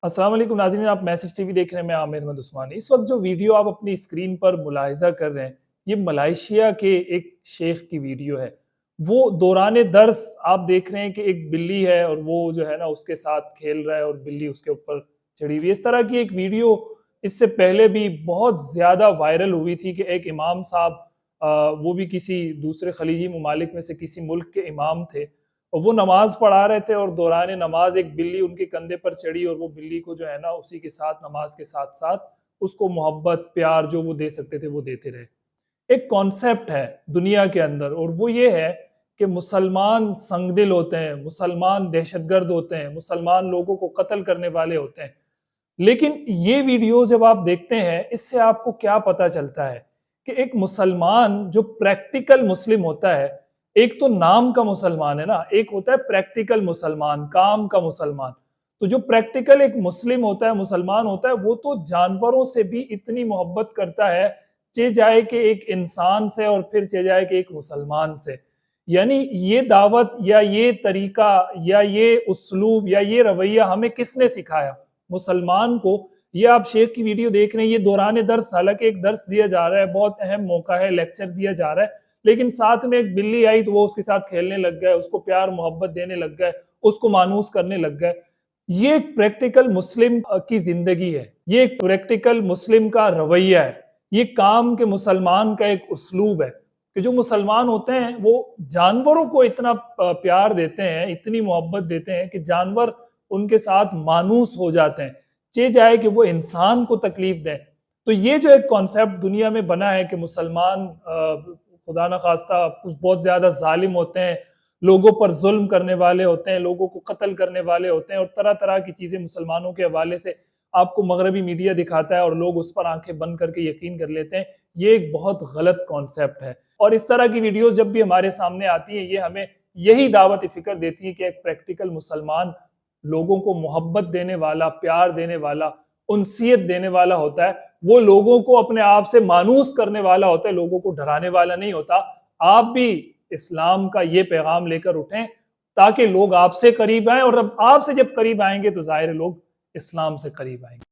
अस्सलाम वालेकुम नाज़रीन, आप मैसेज टीवी देख रहे हैं। मैं आमिर अहमद उस्मानी। इस वक्त जो वीडियो आप अपनी स्क्रीन पर मुलाहिज़ा कर रहे हैं, ये मलाइशिया के एक शेख की वीडियो है। वो दौरान दर्स आप देख रहे हैं कि एक बिल्ली है और वो जो है ना उसके साथ खेल रहा है और बिल्ली उसके ऊपर चढ़ी हुई है। इस तरह की एक वीडियो इससे पहले भी बहुत ज़्यादा वायरल हुई थी कि एक इमाम साहब, वो भी किसी दूसरे खलीजी ममालिक में से किसी मुल्क के इमाम थे, और वो नमाज पढ़ा रहे थे और दौरान नमाज एक बिल्ली उनके कंधे पर चढ़ी और वो बिल्ली को जो है ना उसी के साथ नमाज के साथ साथ उसको मोहब्बत प्यार जो वो दे सकते थे वो देते रहे। एक कॉन्सेप्ट है दुनिया के अंदर, और वो ये है कि मुसलमान संगदिल होते हैं, मुसलमान दहशतगर्द होते हैं, मुसलमान लोगों को कत्ल करने वाले होते हैं। लेकिन ये वीडियो जब आप देखते हैं, इससे आपको क्या पता चलता है कि एक मुसलमान जो प्रैक्टिकल मुस्लिम होता है, एक तो नाम का मुसलमान है ना, एक होता है प्रैक्टिकल मुसलमान, काम का मुसलमान। तो जो प्रैक्टिकल एक मुस्लिम होता है, मुसलमान होता है, वो तो जानवरों से भी इतनी मोहब्बत करता है, चे जाए कि एक इंसान से और फिर चे जाए कि एक मुसलमान से। यानी ये दावत या ये तरीका या ये उस्लूब या ये रवैया हमें किसने सिखाया? मुसलमान को। ये आप शेख की वीडियो देख रहे हैं, ये दौरान दर्स, हालांकि एक दर्स दिया जा रहा है, बहुत अहम मौका है, लेक्चर दिया जा रहा है, लेकिन साथ में एक बिल्ली आई तो वो उसके साथ खेलने लग गए, उसको प्यार मोहब्बत देने लग गए, उसको मानूस करने लग गए। ये एक प्रैक्टिकल मुस्लिम की जिंदगी है, ये एक प्रैक्टिकल मुस्लिम का रवैया है, ये काम के मुसलमान का एक उसलूब है कि जो मुसलमान होते हैं वो जानवरों को इतना प्यार देते हैं, इतनी मोहब्बत देते हैं कि जानवर उनके साथ मानूस हो जाते हैं, चे जाए कि वो इंसान को तकलीफ दें। तो ये जो एक कॉन्सेप्ट दुनिया में बना है कि मुसलमान खुदा न खास्ता कुछ बहुत ज्यादा जालिम होते हैं, लोगों पर जुल्म करने वाले होते हैं, लोगों को कत्ल करने वाले होते हैं, और तरह तरह की चीजें मुसलमानों के हवाले से आपको मगरबी मीडिया दिखाता है और लोग उस पर आंखें बंद करके यकीन कर लेते हैं। ये एक बहुत गलत कॉन्सेप्ट है, और इस तरह की वीडियोस जब भी हमारे सामने आती हैं, ये हमें यही दावत फिक्र देती है कि एक प्रैक्टिकल मुसलमान लोगों को मोहब्बत देने वाला, प्यार देने वाला, उनसियत देने वाला होता है। वो लोगों को अपने आप से मानूस करने वाला होता है, लोगों को डराने वाला नहीं होता। आप भी इस्लाम का ये पैगाम लेकर उठें ताकि लोग आपसे करीब आए, और अब आपसे जब करीब आएंगे तो जाहिर है लोग इस्लाम से करीब आएंगे।